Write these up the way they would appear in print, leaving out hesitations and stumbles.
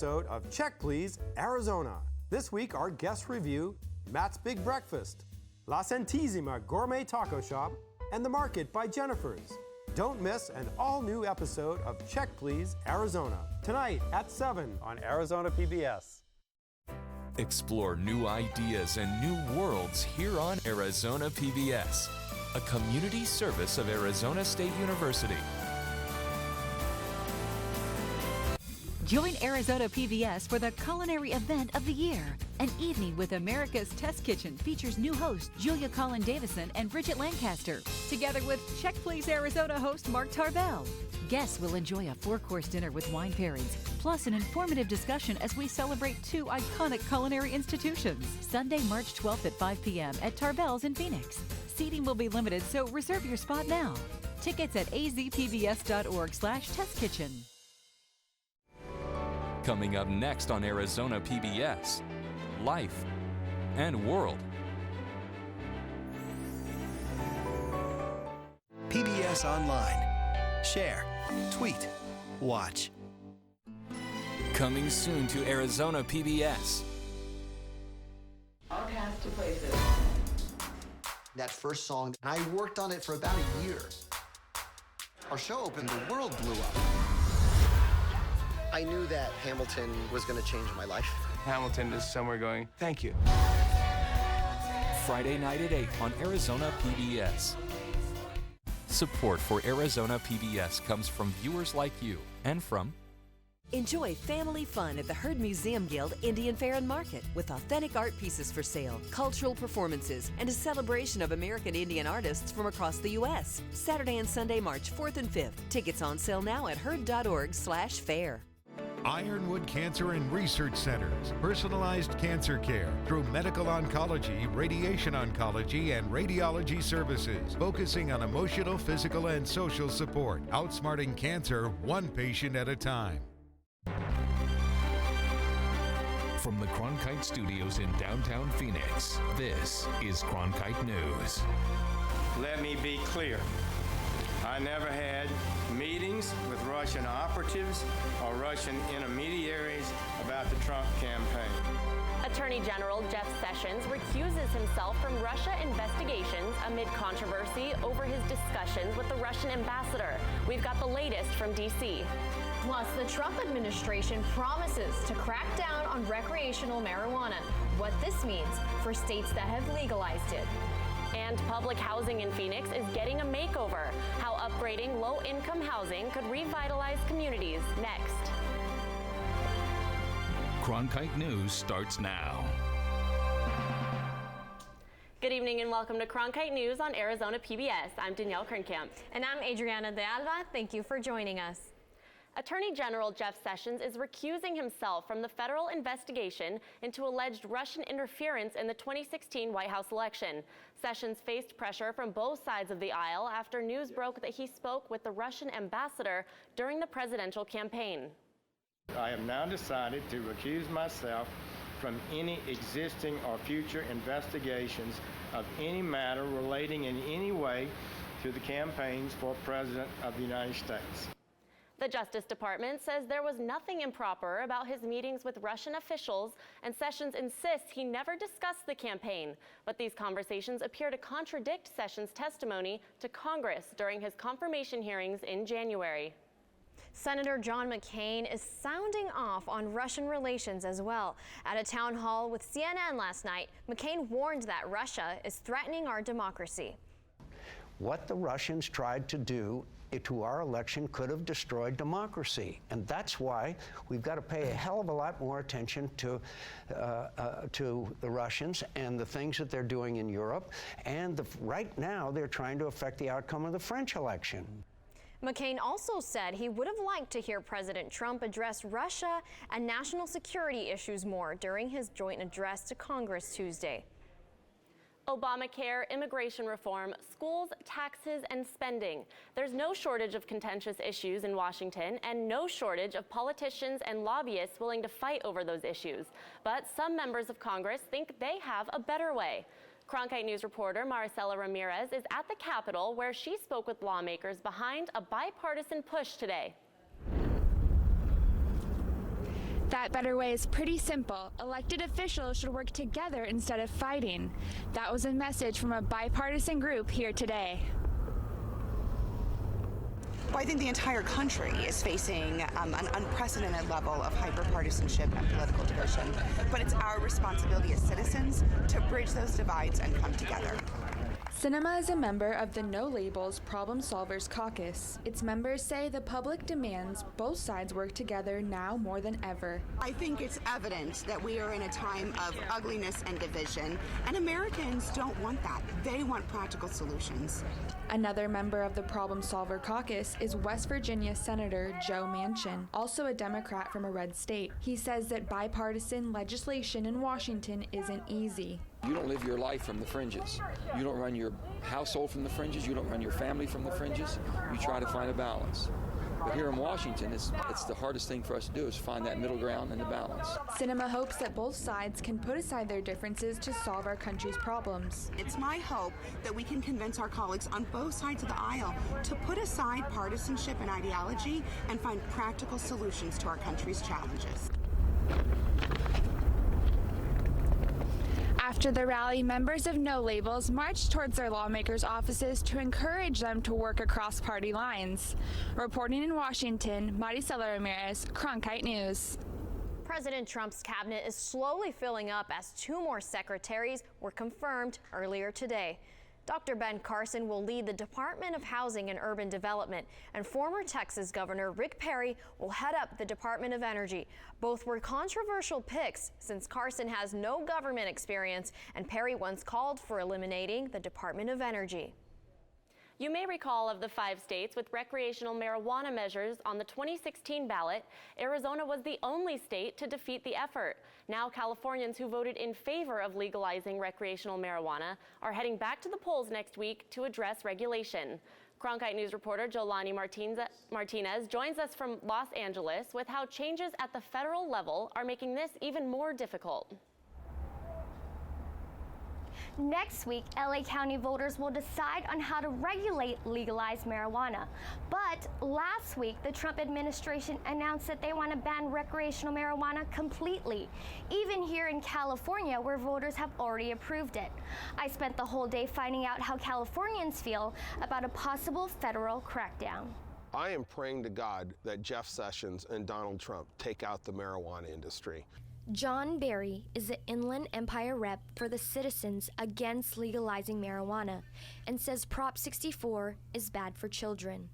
Episode of Check Please, Arizona. This week, our guests review Matt's Big Breakfast, La Centésima Gourmet Taco Shop, and The Market by Jennifer's. Don't miss an all-new episode of Check Please, Arizona, tonight at 7 on Arizona PBS. Explore new ideas and new worlds here on Arizona PBS, a community service of Arizona State University. Join Arizona PBS for the culinary event of the year. An evening with America's Test Kitchen features new hosts Julia Collin Davison and Bridget Lancaster, together with Check Please Arizona host Mark Tarbell. Guests will enjoy a 4-course dinner with wine pairings, plus an informative discussion as we celebrate 2 iconic culinary institutions. Sunday, March 12th at 5 p.m. at Tarbell's in Phoenix. Seating will be limited, so reserve your spot now. Tickets at azpbs.org/testkitchen. Coming up next on Arizona PBS, Life and World. PBS Online. Share, tweet, watch. Coming soon to Arizona PBS. Outcast to places. That first song, I worked on it for about a year. Our show opened, the world blew up. I knew that Hamilton was going to change my life. Hamilton is somewhere going, thank you. Friday night at 8 on Arizona PBS. Support for Arizona PBS comes from viewers like you and from Enjoy family fun at the Herd Museum Guild Indian Fair and Market with authentic art pieces for sale, cultural performances, and a celebration of American Indian artists from across the U.S. Saturday and Sunday, March 4th and 5th. Tickets on sale now at herd.org/fair. Ironwood Cancer and Research Centers. Personalized cancer care through medical oncology, radiation oncology, and radiology services. Focusing on emotional, physical, and social support. Outsmarting cancer one patient at a time. From the Cronkite Studios in downtown Phoenix, this is Cronkite News. Let me be clear. I never had meetings with Russian operatives or Russian intermediaries about the Trump campaign. Attorney General Jeff Sessions recuses himself from Russia investigations amid controversy over his discussions with the Russian ambassador. We've got the latest from D.C. Plus, the Trump administration promises to crack down on recreational marijuana. What this means for states that have legalized it. And public housing in Phoenix is getting a makeover. How upgrading low-income housing could revitalize communities. Next. Cronkite News starts now. Good evening and welcome to Cronkite News on Arizona PBS. I'm Danielle Kernkamp. And I'm Adriana de Alba. Thank you for joining us. Attorney General Jeff Sessions is recusing himself from the federal investigation into alleged Russian interference in the 2016 White House election. Sessions faced pressure from both sides of the aisle after news broke that he spoke with the Russian ambassador during the presidential campaign. I have now decided to recuse myself from any existing or future investigations of any matter relating in any way to the campaigns for President of the United States. The Justice Department says there was nothing improper about his meetings with Russian officials, and Sessions insists he never discussed the campaign. But these conversations appear to contradict Sessions' testimony to Congress during his confirmation hearings in January. Senator John McCain is sounding off on Russian relations as well. At a town hall with CNN last night, McCain warned that Russia is threatening our democracy. What the Russians tried to do to our election could have destroyed democracy. And that's why we've got to pay a hell of a lot more attention to the Russians and the things that they're doing in Europe. And right now, they're trying to affect the outcome of the French election. McCain also said he would have liked to hear President Trump address Russia and national security issues more during his joint address to Congress Tuesday. Obamacare, immigration reform, schools, taxes, and spending. There's no shortage of contentious issues in Washington and no shortage of politicians and lobbyists willing to fight over those issues. But some members of Congress think they have a better way. Cronkite News reporter Maricela Ramirez is at the Capitol where she spoke with lawmakers behind a bipartisan push today. That better way is pretty simple. Elected officials should work together instead of fighting. That was a message from a bipartisan group here today. Well, I think the entire country is facing an unprecedented level of hyperpartisanship and political division, but it's our responsibility as citizens to bridge those divides and come together. Cinema is a member of the No Labels Problem Solvers Caucus. Its members say the public demands both sides work together now more than ever. I think it's evident that we are in a time of ugliness and division, and Americans don't want that. They want practical solutions. Another member of the Problem Solver Caucus is West Virginia Senator Joe Manchin, also a Democrat from a red state. He says that bipartisan legislation in Washington isn't easy. You don't live your life from the fringes. You don't run your household from the fringes. You don't run your family from the fringes. You try to find a balance. But here in Washington, it's the hardest thing for us to do is find that middle ground and the balance. Cinema hopes that both sides can put aside their differences to solve our country's problems. It's my hope that we can convince our colleagues on both sides of the aisle to put aside partisanship and ideology and find practical solutions to our country's challenges. After the rally, members of No Labels marched towards their lawmakers' offices to encourage them to work across party lines. Reporting in Washington, Maricela Ramirez, Cronkite News. President Trump's cabinet is slowly filling up as 2 more secretaries were confirmed earlier today. Dr. Ben Carson will lead the Department of Housing and Urban Development, and former Texas Governor Rick Perry will head up the Department of Energy. Both were controversial picks since Carson has no government experience and Perry once called for eliminating the Department of Energy. You may recall of the 5 states with recreational marijuana measures on the 2016 ballot, Arizona was the only state to defeat the effort. Now Californians who voted in favor of legalizing recreational marijuana are heading back to the polls next week to address regulation. Cronkite News reporter Jolani Martinez joins us from Los Angeles with how changes at the federal level are making this even more difficult. Next week, LA County voters will decide on how to regulate legalized marijuana. But last week, the Trump administration announced that they want to ban recreational marijuana completely, even here in California, where voters have already approved it. I spent the whole day finding out how Californians feel about a possible federal crackdown. I am praying to God that Jeff Sessions and Donald Trump take out the marijuana industry. John Barry is the Inland Empire rep for the Citizens Against Legalizing Marijuana and says Prop 64 is bad for children.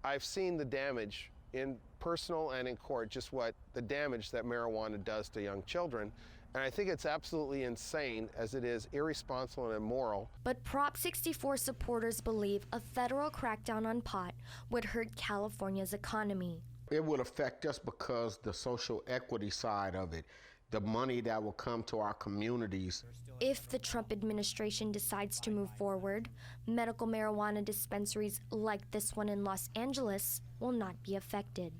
I've seen the damage in personal and in court, just what the damage that marijuana does to young children. And I think it's absolutely insane, as it is irresponsible and immoral. But Prop 64 supporters believe a federal crackdown on pot would hurt California's economy. It would affect us because the social equity side of it, the money that will come to our communities. If the Trump administration decides to move forward, medical marijuana dispensaries like this one in Los Angeles will not be affected.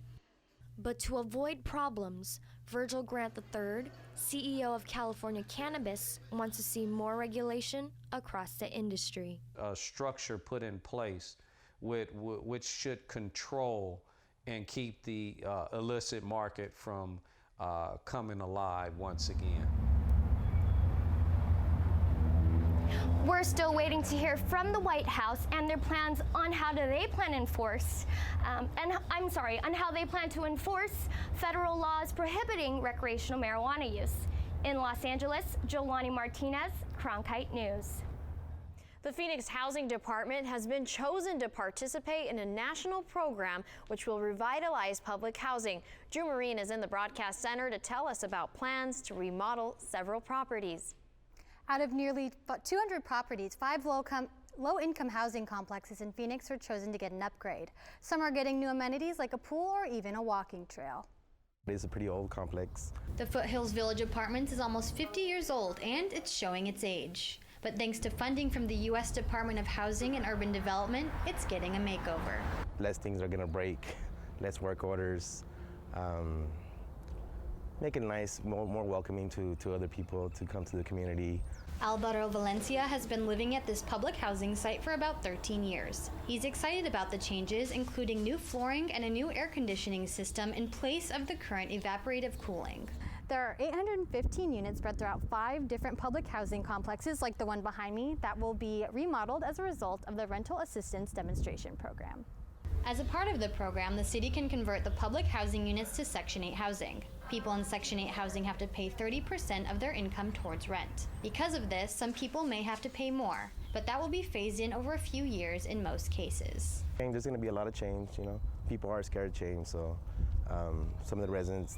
But to avoid problems, Virgil Grant III, CEO of California Cannabis, wants to see more regulation across the industry. A structure put in place which should control and keep the illicit market from coming alive once again. We're still waiting to hear from the White House and their plans on how do they plan to enforce, on how they plan to enforce federal laws prohibiting recreational marijuana use. In Los Angeles, Jolani Martinez, Cronkite News. The Phoenix Housing Department has been chosen to participate in a national program which will revitalize public housing. Drew Marine is in the broadcast center to tell us about plans to remodel several properties. Out of nearly 200 properties, 5 low-income housing complexes in Phoenix are chosen to get an upgrade. Some are getting new amenities like a pool or even a walking trail. It's a pretty old complex. The Foothills Village Apartments is almost 50 years old and it's showing its age. But thanks to funding from the U.S. Department of Housing and Urban Development, it's getting a makeover. Less things are gonna break, less work orders, make it nice, more welcoming to other people to come to the community. Alvaro Valencia has been living at this public housing site for about 13 years. He's excited about the changes, including new flooring and a new air conditioning system in place of the current evaporative cooling. There are 815 units spread throughout 5 different public housing complexes like the one behind me that will be remodeled as a result of the Rental Assistance Demonstration Program. As a part of the program, the city can convert the public housing units to Section 8 housing. People in Section 8 housing have to pay 30% of their income towards rent. Because of this, some people may have to pay more, but that will be phased in over a few years in most cases. There's going to be a lot of change, you know. People are scared of change, so some of the residents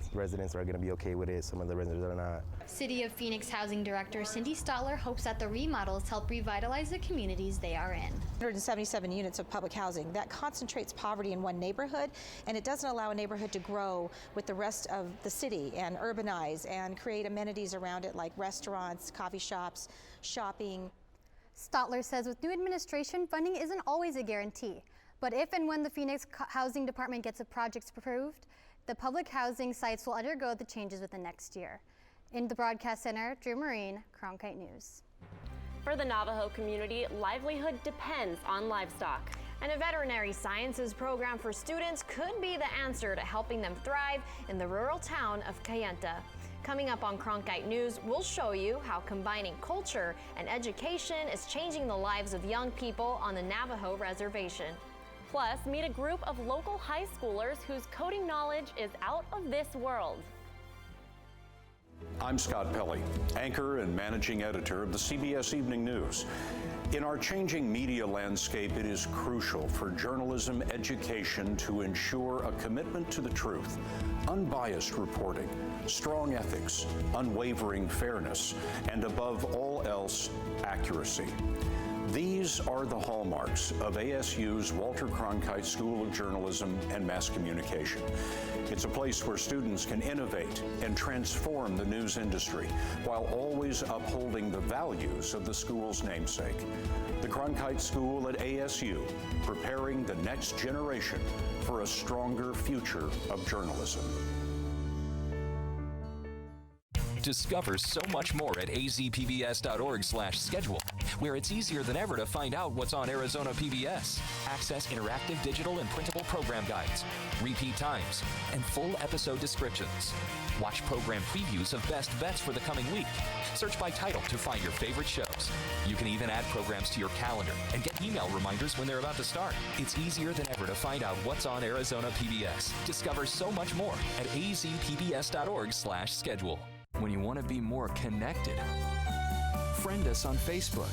are going to be okay with it, some of the residents are not. City of Phoenix Housing Director Cindy Stotler hopes that the remodels help revitalize the communities they are in. 177 units of public housing. That concentrates poverty in one neighborhood, and it doesn't allow a neighborhood to grow with the rest of the city and urbanize and create amenities around it like restaurants, coffee shops, shopping. Stotler says with new administration, funding isn't always a guarantee. But if and when the Phoenix Housing Department gets the projects approved, the public housing sites will undergo the changes within next year. In the Broadcast Center, Drew Marine, Cronkite News. For the Navajo community, livelihood depends on livestock. And a veterinary sciences program for students could be the answer to helping them thrive in the rural town of Kayenta. Coming up on Cronkite News, we'll show you how combining culture and education is changing the lives of young people on the Navajo reservation. Plus, meet a group of local high schoolers whose coding knowledge is out of this world. I'm Scott Pelley, anchor and managing editor of the CBS Evening News. In our changing media landscape, it is crucial for journalism education to ensure a commitment to the truth, unbiased reporting, strong ethics, unwavering fairness, and above all else, accuracy. These are the hallmarks of ASU's Walter Cronkite School of Journalism and Mass Communication. It's a place where students can innovate and transform the news industry while always upholding the values of the school's namesake. The Cronkite School at ASU, preparing the next generation for a stronger future of journalism. Discover so much more at azpbs.org/schedule, where it's easier than ever to find out what's on Arizona PBS. Access interactive digital and printable program guides, repeat times, and full episode descriptions. Watch program previews of best bets for the coming week. Search by title to find your favorite shows. You can even add programs to your calendar and get email reminders when they're about to start. It's easier than ever to find out what's on Arizona PBS. Discover so much more at azpbs.org/schedule. When you want to be more connected, friend us on Facebook,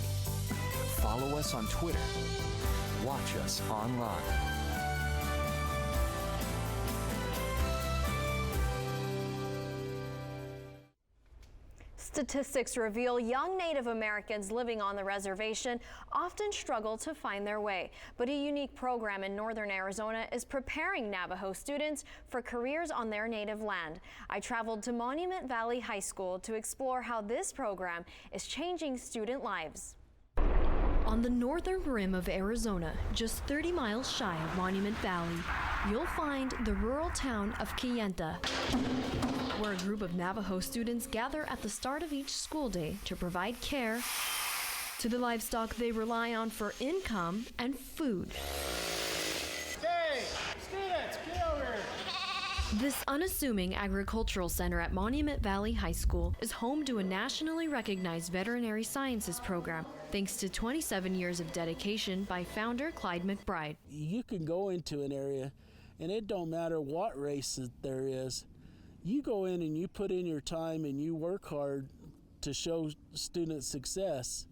follow us on Twitter, watch us online. Statistics reveal young Native Americans living on the reservation often struggle to find their way, but a unique program in northern Arizona is preparing Navajo students for careers on their native land. I traveled to Monument Valley High School to explore how this program is changing student lives. On the northern rim of Arizona, just 30 miles shy of Monument Valley, you'll find the rural town of Kayenta, where a group of Navajo students gather at the start of each school day to provide care to the livestock they rely on for income and food. Hey, students, get over here. This unassuming agricultural center at Monument Valley High School is home to a nationally recognized veterinary sciences program, thanks to 27 years of dedication by founder Clyde McBride. You can go into an area, and it don't matter what race there is. You go in and you put in your time and you work hard to show student success,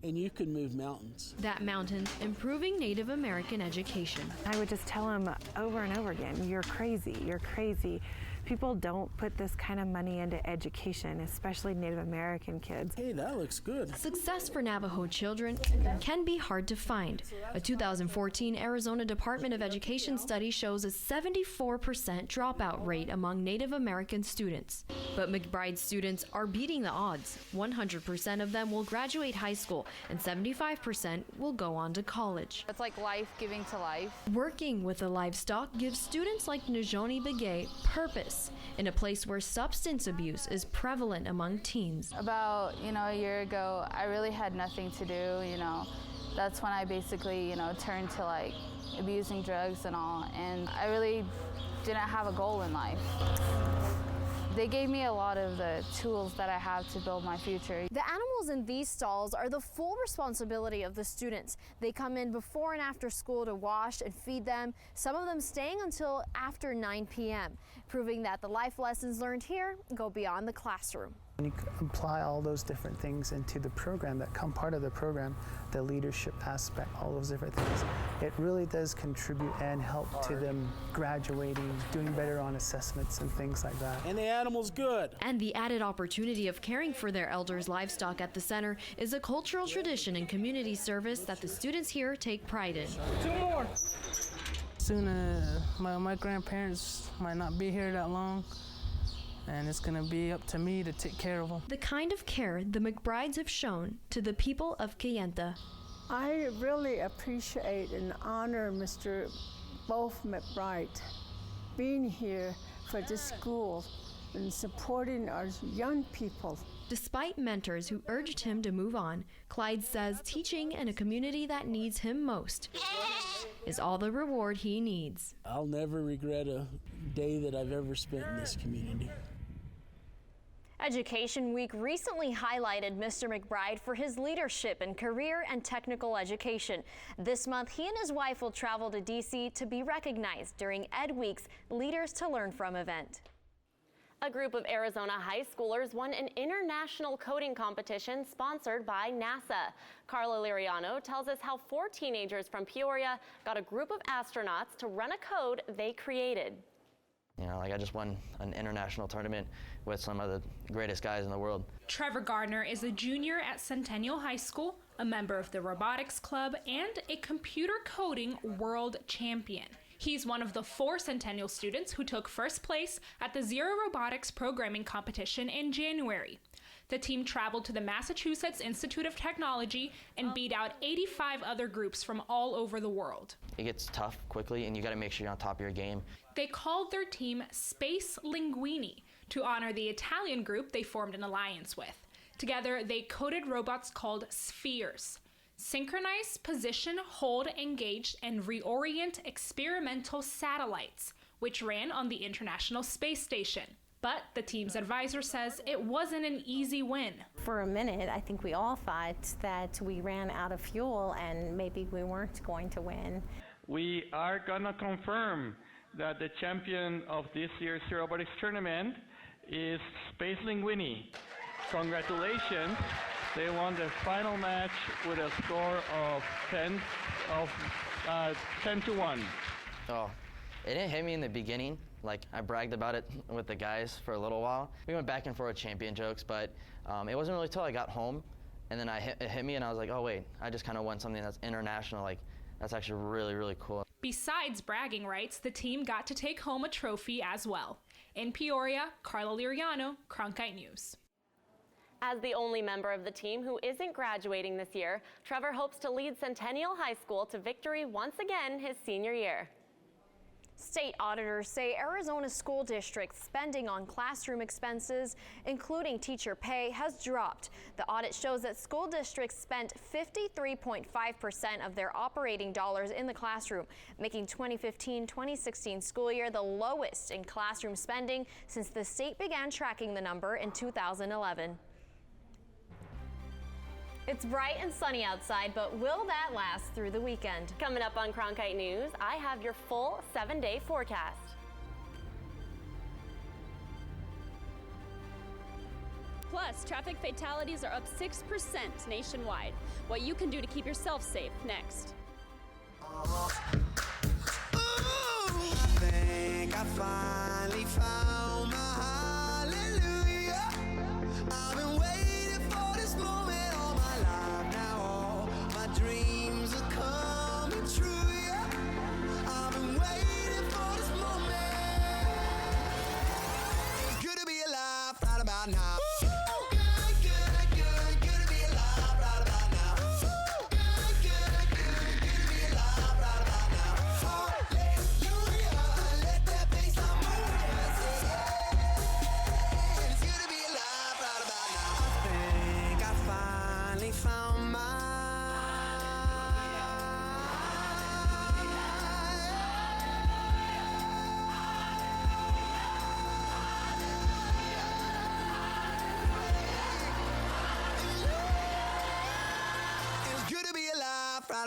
and you can move mountains. That mountain, improving Native American education. I would just tell them over and over again, you're crazy, you're crazy. People don't put this kind of money into education, especially Native American kids. Hey, that looks good. Success for Navajo children can be hard to find. A 2014 Arizona Department of Education study shows a 74% dropout rate among Native American students. But McBride students are beating the odds. 100% of them will graduate high school, and 75% will go on to college. It's like life giving to life. Working with the livestock gives students like Najoni Begay purpose this in a place where substance abuse is prevalent among teens. About, a year ago, I really had nothing to do, That's when I basically, turned to like abusing drugs and all, and I really didn't have a goal in life. They gave me a lot of the tools that I have to build my future. The animals in these stalls are the full responsibility of the students. They come in before and after school to wash and feed them, some of them staying until after 9 p.m., proving that the life lessons learned here go beyond the classroom. When you apply all those different things into the program that come part of the program, the leadership aspect, all those different things, it really does contribute and help to them graduating, doing better on assessments and things like that. And the animal's good. And the added opportunity of caring for their elders' livestock at the center is a cultural tradition and community service that the students here take pride in. 2 more. Soon my grandparents might not be here that long, and it's going to be up to me to take care of them. The kind of care the McBrides have shown to the people of Kayenta. I really appreciate and honor Mr. Both McBride being here for this school and supporting our young people. Despite mentors who urged him to move on, Clyde says teaching in a community that needs him most is all the reward he needs. I'll never regret a day that I've ever spent in this community. Education Week recently highlighted Mr. McBride for his leadership in career and technical education. This month, he and his wife will travel to D.C. to be recognized during Ed Week's Leaders to Learn From event. A group of Arizona high schoolers won an international coding competition sponsored by NASA. Carla Liriano tells us how 4 teenagers from Peoria got a group of astronauts to run a code they created. I just won an international tournament with some of the greatest guys in the world. Trevor Gardner is a junior at Centennial High School, a member of the robotics club, and a computer coding world champion. He's one of the 4 Centennial students who took first place at the Zero Robotics Programming Competition in January. The team traveled to the Massachusetts Institute of Technology and beat out 85 other groups from all over the world. It gets tough quickly, and you got to make sure you're on top of your game. They called their team Space Linguini to honor the Italian group they formed an alliance with. Together, they coded robots called spheres. Synchronize, position, hold, engage, and reorient experimental satellites, which ran on the International Space Station. But the team's advisor says it wasn't an easy win. For a minute, I think we all thought that we ran out of fuel and maybe we weren't going to win. We are going to confirm that the champion of this year's robotics tournament is Space Linguini. Congratulations. They won the final match with a score of 10 to 1. Oh, it didn't hit me in the beginning. I bragged about it with the guys for a little while. We went back and forth champion jokes, but it wasn't really till I got home, and then it hit me, and I was like, oh wait, I just kind of won something that's international. That's actually really, really cool. Besides bragging rights, the team got to take home a trophy as well. In Peoria, Carla Liriano, Cronkite News. As the only member of the team who isn't graduating this year, Trevor hopes to lead Centennial High School to victory once again his senior year. State auditors say Arizona school districts' spending on classroom expenses, including teacher pay, has dropped. The audit shows that school districts spent 53.5% of their operating dollars in the classroom, making 2015-2016 school year the lowest in classroom spending since the state began tracking the number in 2011. It's bright and sunny outside, but will that last through the weekend? Coming up on Cronkite News, I have your full 7-day forecast. Plus, traffic fatalities are up 6% nationwide. What you can do to keep yourself safe next. I think I finally found my hallelujah. I've been waiting for this moment all my life now. All my dreams are coming true, yeah. I've been waiting for this moment. It's good to be alive right about now.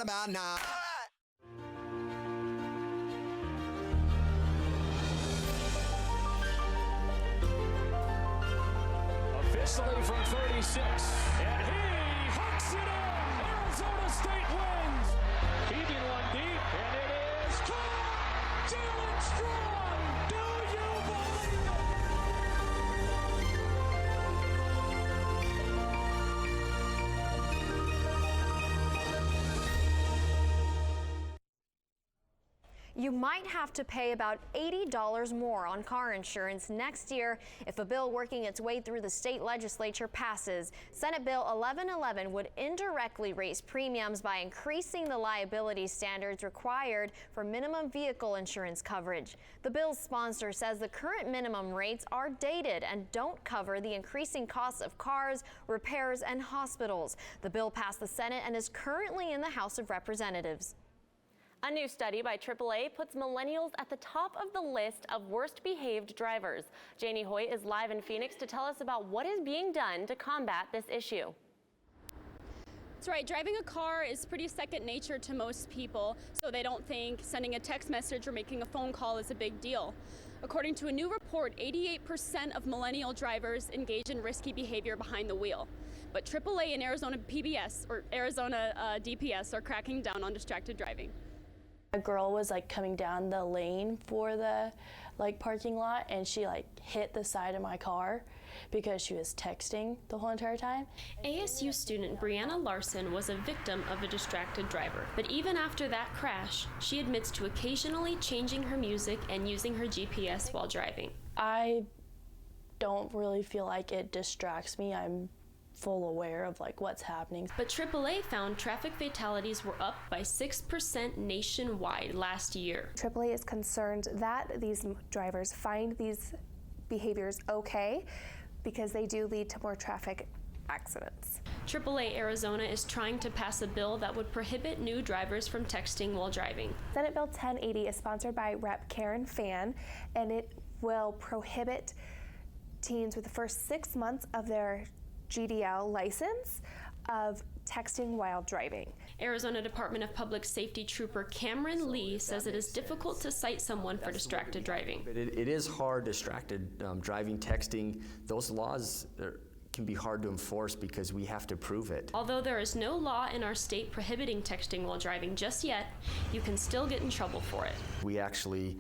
about now? Officially from 36, and he hooks it in. Arizona State wins. Keeping one deep, and it is caught. Jalen Strong. Do you believe it? You might have to pay about $80 more on car insurance next year if a bill working its way through the state legislature passes. Senate Bill 1111 would indirectly raise premiums by increasing the liability standards required for minimum vehicle insurance coverage. The bill's sponsor says the current minimum rates are dated and don't cover the increasing costs of cars, repairs, and hospitals. The bill passed the Senate and is currently in the House of Representatives. A new study by AAA puts millennials at the top of the list of worst behaved drivers. Janie Hoyt is live in Phoenix to tell us about what is being done to combat this issue. That's right, driving a car is pretty second nature to most people, so they don't think sending a text message or making a phone call is a big deal. According to a new report, 88% of millennial drivers engage in risky behavior behind the wheel. But AAA and Arizona PBS or Arizona DPS are cracking down on distracted driving. A girl was coming down the lane for the parking lot, and she hit the side of my car because she was texting the whole entire time. ASU student Brianna Larson was a victim of a distracted driver, but even after that crash, she admits to occasionally changing her music and using her GPS while driving. I don't really feel like it distracts me. I'm full aware of what's happening. But AAA found traffic fatalities were up by 6% nationwide last year. AAA is concerned that these drivers find these behaviors okay because they do lead to more traffic accidents. AAA Arizona is trying to pass a bill that would prohibit new drivers from texting while driving. Senate Bill 1080 is sponsored by Rep. Karen Fan, and it will prohibit teens with the first 6 months of their GDL license of texting while driving. Arizona Department of Public Safety Trooper Cameron Lee says it is difficult to cite someone for distracted driving. It is hard, distracted driving, texting. Those laws can be hard to enforce because we have to prove it. Although there is no law in our state prohibiting texting while driving just yet, you can still get in trouble for it. We actually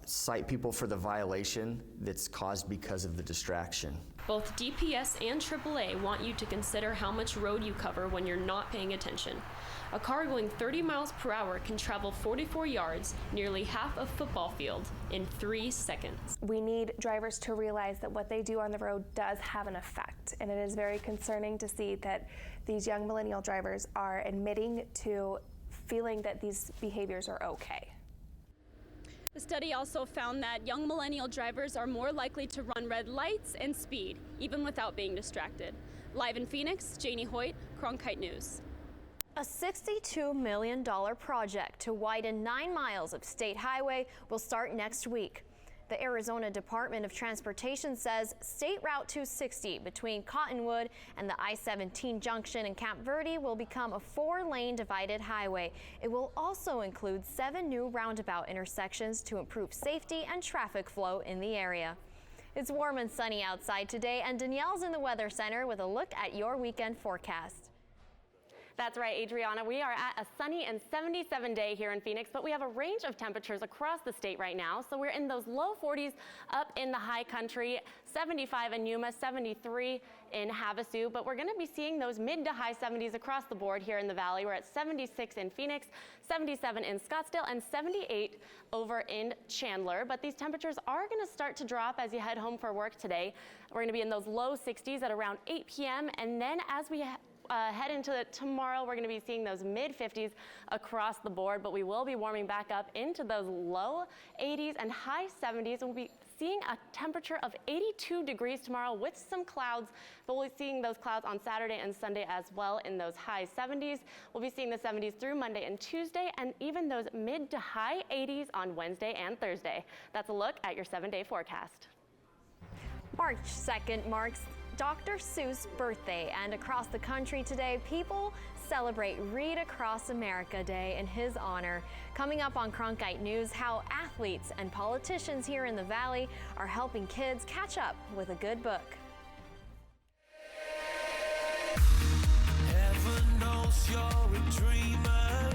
cite people for the violation that's caused because of the distraction. Both DPS and AAA want you to consider how much road you cover when you're not paying attention. A car going 30 miles per hour can travel 44 yards, nearly half a football field, in 3 seconds. We need drivers to realize that what they do on the road does have an effect, and it is very concerning to see that these young millennial drivers are admitting to feeling that these behaviors are okay. The study also found that young millennial drivers are more likely to run red lights and speed, even without being distracted. Live in Phoenix, Janie Hoyt, Cronkite News. A $62 million project to widen 9 miles of state highway will start next week. The Arizona Department of Transportation says State Route 260 between Cottonwood and the I-17 junction in Camp Verde will become a 4-lane divided highway. It will also include 7 new roundabout intersections to improve safety and traffic flow in the area. It's warm and sunny outside today, and Danielle's in the Weather Center with a look at your weekend forecast. That's right, Adriana. We are at a sunny and 77 day here in Phoenix, but we have a range of temperatures across the state right now. So we're in those low 40s up in the high country, 75 in Yuma, 73 in Havasu, but we're going to be seeing those mid to high 70s across the board here in the valley. We're at 76 in Phoenix, 77 in Scottsdale, and 78 over in Chandler. But these temperatures are going to start to drop as you head home for work today. We're going to be in those low 60s at around 8 p.m. and then as we head into tomorrow, we're going to be seeing those mid 50s across the board, but we will be warming back up into those low 80s and high 70s. We'll be seeing a temperature of 82 degrees tomorrow with some clouds, but we'll be seeing those clouds on Saturday and Sunday as well in those high 70s. We'll be seeing the 70s through Monday and Tuesday, and even those mid to high 80s on Wednesday and Thursday. That's a look at your 7-day forecast. March 2nd marks Dr. Seuss' birthday, and across the country today, people celebrate Read Across America Day in his honor. Coming up on Cronkite News, how athletes and politicians here in the Valley are helping kids catch up with a good book. Heaven knows you're a dreamer.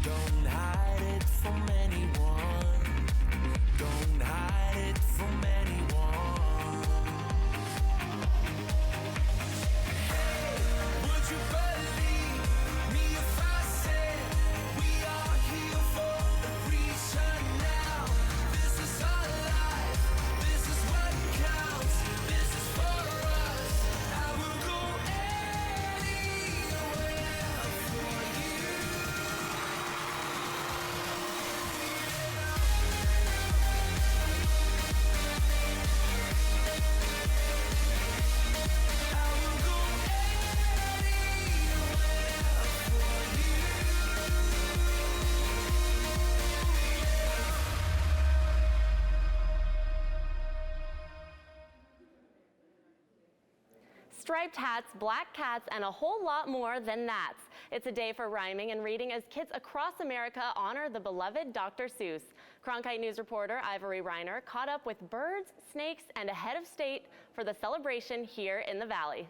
Don't hide it from anyone. Don't hide it from anyone. Hey, would you believe me if I said we are here for a reason now? This is our life. This is what counts. This is for us. I will go anywhere for you. Striped hats, black cats, and a whole lot more than that. It's a day for rhyming and reading as kids across America honor the beloved Dr. Seuss. Cronkite News reporter Ivory Reiner caught up with birds, snakes, and a head of state for the celebration here in the Valley.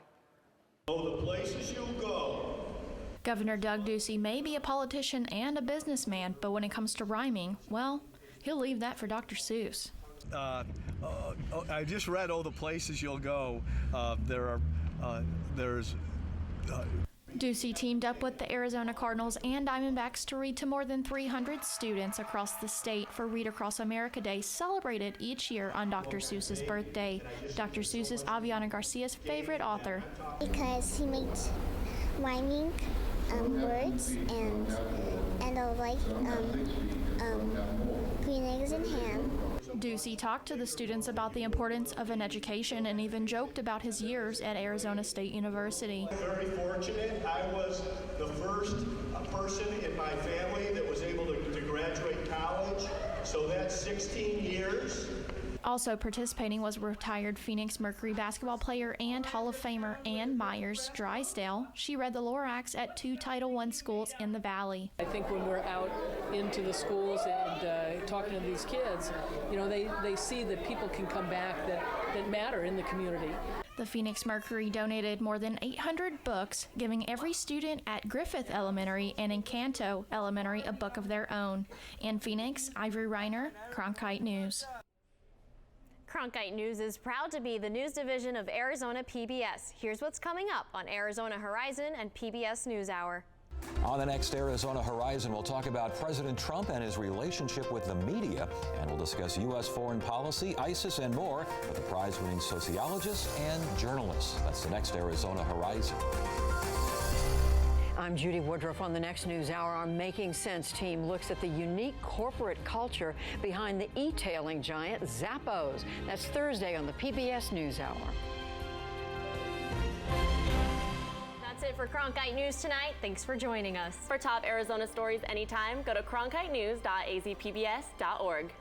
Oh, the places you'll go. Governor Doug Ducey may be a politician and a businessman, but when it comes to rhyming, well, he'll leave that for Dr. Seuss. I just read "Oh, the places you'll go." Ducey teamed up with the Arizona Cardinals and Diamondbacks to read to more than 300 students across the state for Read Across America Day, celebrated each year on Dr. Seuss's birthday. Dr. Seuss is Aviana Garcia's favorite author. Because he makes rhyming words and I like green eggs and ham. Ducey talked to the students about the importance of an education and even joked about his years at Arizona State University. Very fortunate. I was the first person in my family that was able to graduate college, so that's 16 years. Also participating was retired Phoenix Mercury basketball player and Hall of Famer Ann Myers Drysdale. She read the Lorax at 2 Title I schools in the Valley. I think when we're out into the schools and talking to these kids, you know, they see that people can come back that matter in the community. The Phoenix Mercury donated more than 800 books, giving every student at Griffith Elementary and Encanto Elementary a book of their own. In Phoenix, Ivory Reiner, Cronkite News. Cronkite News is proud to be the news division of Arizona PBS. Here's what's coming up on Arizona Horizon and PBS NewsHour. On the next Arizona Horizon, we'll talk about President Trump and his relationship with the media, and we'll discuss U.S. foreign policy, ISIS, and more with a prize-winning sociologist and journalist. That's the next Arizona Horizon. I'm Judy Woodruff. On the next NewsHour, our Making Sense team looks at the unique corporate culture behind the e-tailing giant Zappos. That's Thursday on the PBS NewsHour. That's it for Cronkite News tonight. Thanks for joining us. For top Arizona stories anytime, go to cronkitenews.azpbs.org.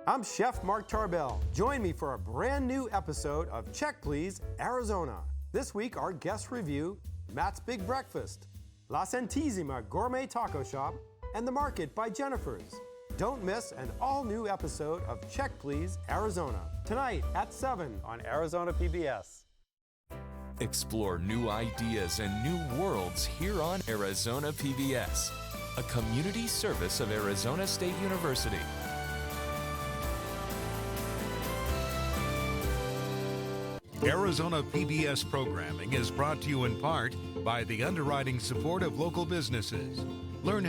I'm Chef Mark Tarbell. Join me for a brand new episode of Check Please, Arizona. This week, our guests review Matt's Big Breakfast, La Centésima Gourmet Taco Shop, and The Market by Jennifer's. Don't miss an all-new episode of Check Please, Arizona, tonight at 7 on Arizona PBS. Explore new ideas and new worlds here on Arizona PBS, a community service of Arizona State University. Arizona PBS programming is brought to you in part by the underwriting support of local businesses. Learn